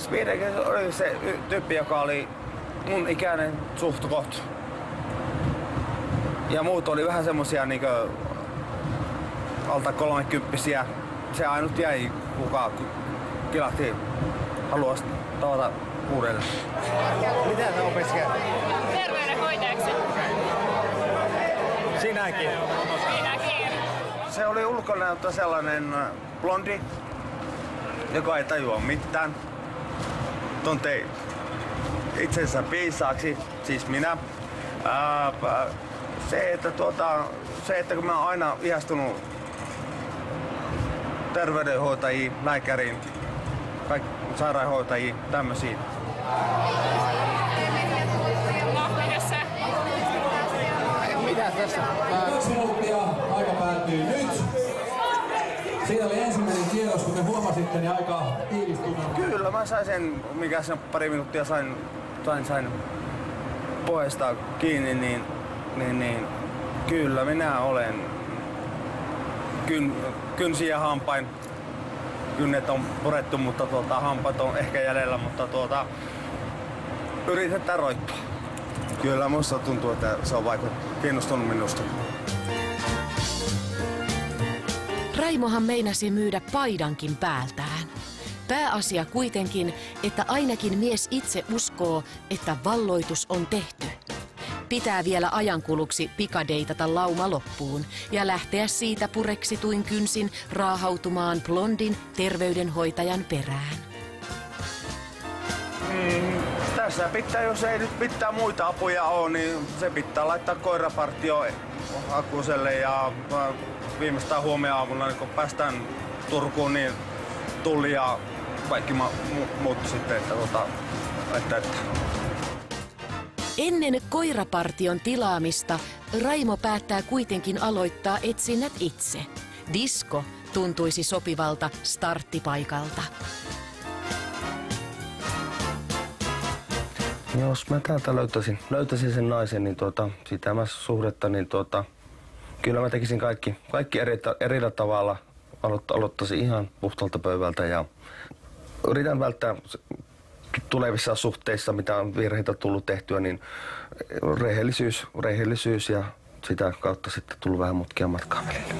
Speedekin oli se tyyppi, joka oli mun ikäinen suht koht. Ja muut oli vähän semmosia niinkö alta 30-vuotiaita. Se ainut jäi, kuka kilahti haluaisi tavata uudelleen. Mitä sä opiskelet? Terveydenhoitajaksi. Sinäkin. Minäkin. Se oli ulkonäöltä sellainen blondi, joka ei tajua mitään. Tuntee itsensä piisaaksi, siis minä. Se, että kun mä oon aina ihastunut terveydenhoitajiin, lääkäriin, sairaanhoitajiin, tämmöisiin. Mitä tässä? 2 minuuttia, aika päättyy nyt. Siinä oli ensimmäinen kierros, kun te huomasitte, niin aika tiivistumaan. Kyllä, mä sain sen, mikä sen pari minuuttia sain puheesta kiinni, niin kyllä minä olen kynsiä ja hampain. Kynnet on purettu, mutta hampaat on ehkä jäljellä, mutta yritetään roittaa. Kyllä musta tuntuu, että se on kiinnostunut minusta. Raimohan meinasi myydä paidankin päältään. Pääasia kuitenkin, että ainakin mies itse uskoo, että valloitus on tehty. Pitää vielä ajankuluksi pikadeitata lauma loppuun ja lähteä siitä pureksituin kynsin raahautumaan blondin terveydenhoitajan perään. Tässä pitää, jos ei nyt pitää muita apuja ole, niin se pitää laittaa koirapartio Hakuselle ja viimeistään huomenna aamuna, niin kun päästään Turkuun, niin Tulli ja kaikki muut sitten, että. Ennen koirapartion tilaamista Raimo päättää kuitenkin aloittaa etsinnät itse. Disko tuntuisi sopivalta starttipaikalta. Jos mä täältä löytäisin sen naisen, niin sitä mä suhdetta, niin kyllä mä tekisin kaikki eri tavalla. Aloittaisin ihan puhtaalta pöydältä ja yritän välttää tulevissa suhteissa, mitä on virheitä tullut tehtyä, niin rehellisyys ja sitä kautta sitten tullut vähän mutkia matkaa välillä.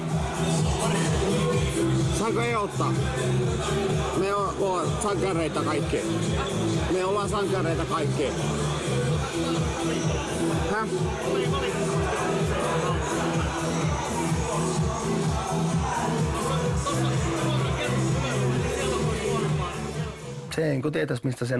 Saanko auttaa? Me ollaan sankareita kaikki. Me ollaan sankareita kaikki. Häh? Se ei kun tietäis mistä sen